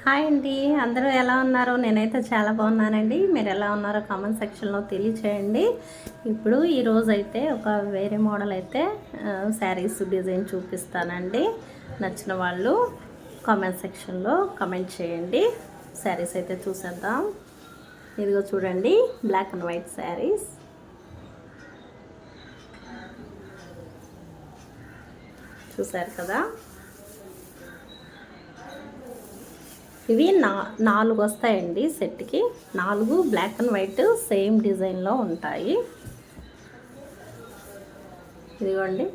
Hi అండి, అందరూ ఎలా ఉన్నారు? నేనైతే చాలా బాగున్నానండి. మీరు ఎలా ఉన్నారో కామెంట్ సెక్షన్లో తెలియచేయండి. ఇప్పుడు ఈరోజైతే ఒక వేరే మోడల్ అయితే శారీస్ డిజైన్ చూపిస్తానండి. నచ్చిన వాళ్ళు కామెంట్ సెక్షన్లో కామెంట్ చేయండి. శారీస్ అయితే చూసేద్దాం. ఇదిగో చూడండి, బ్లాక్ అండ్ వైట్ శారీస్. చూసారు కదా, ఇవి 4 వస్తాయండి సెట్కి. 4 బ్లాక్ అండ్ వైట్ సేమ్ డిజైన్లో ఉంటాయి. ఇదిగోండి,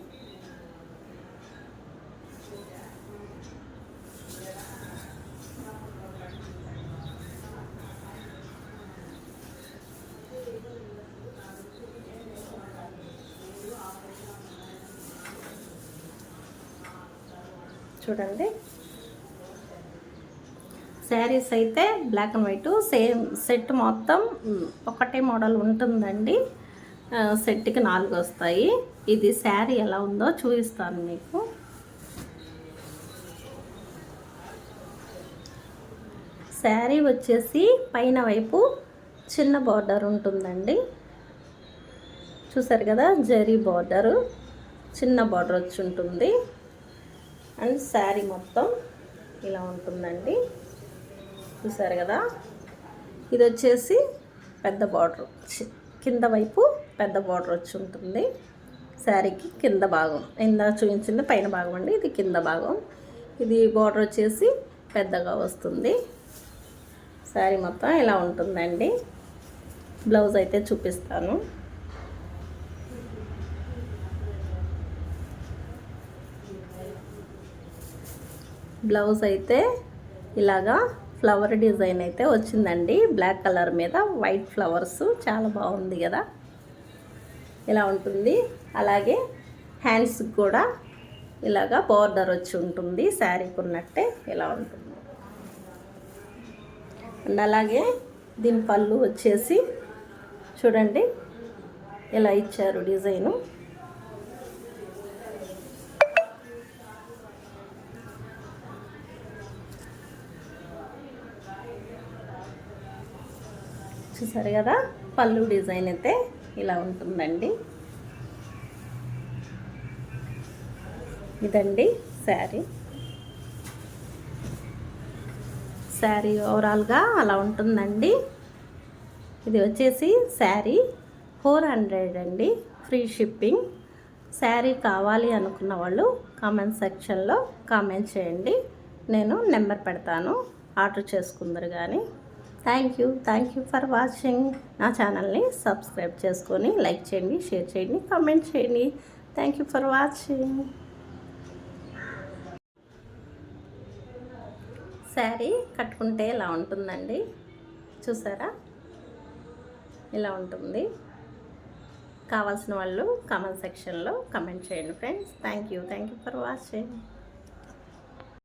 చూడండి. శారీస్ అయితే black and white same set మొత్తం ఒకటే మోడల్ ఉంటుందండి. సెట్కి 4 వస్తాయి. ఇది శారీ ఎలా ఉందో చూపిస్తాను మీకు. శారీ వచ్చేసి పైన వైపు చిన్న బార్డర్ ఉంటుందండి. చూసారు కదా, జరీ బార్డరు, చిన్న బార్డర్ వచ్చి ఉంటుంది. అండ్ శారీ మొత్తం ఇలా ఉంటుందండి. చూసారు కదా, ఇది వచ్చేసి పెద్ద బార్డర్, కింద వైపు పెద్ద బార్డర్ వచ్చి ఉంటుంది. శారీకి కింద భాగం ఇందా చూపించింది పైన భాగం అండి, ఇది కింద భాగం. ఇది బార్డర్ వచ్చేసి పెద్దగా వస్తుంది. శారీ మొత్తం ఇలా ఉంటుందండి. బ్లౌజ్ అయితే చూపిస్తాను. బ్లౌజ్ అయితే ఇలాగా ఫ్లవర్ డిజైన్ అయితే వచ్చిందండి. బ్లాక్ కలర్ మీద వైట్ ఫ్లవర్స్, చాలా బాగుంది కదా. ఇలా ఉంటుంది. అలాగే హ్యాండ్స్కి కూడా ఇలాగా బార్డర్ వచ్చి ఉంటుంది. శారీకి ఉన్నట్టే ఇలా ఉంటుంది. అండ్ అలాగే దీని పళ్ళు వచ్చేసి చూడండి ఇలా ఇచ్చారు డిజైను. చూసారు కదా, పళ్ళు డిజైన్ అయితే ఇలా ఉంటుందండి. ఇదండి శారీ. శారీ ఓవరాల్గా అలా ఉంటుందండి. ఇది వచ్చేసి శారీ 400 అండి, ఫ్రీ షిప్పింగ్. శారీ కావాలి అనుకున్న వాళ్ళు కామెంట్ సెక్షన్లో కామెంట్ చేయండి. నేను నెంబర్ పెడతాను, ఆర్డర్ చేసుకుందరు కానీ. Thank you for watching. నా ఛానల్ని సబ్స్క్రైబ్ చేసుకొని లైక్ చేయండి, షేర్ చేయండి, కామెంట్ చేయండి. Thank you for watching. Sari కట్టుకుంటే ఇలా ఉంటుందండి. చూసారా, ఇలా ఉంటుంది. కావాల్సిన వాళ్ళు కామెంట్ సెక్షన్లో కామెంట్ చేయండి friends. Thank you for watching.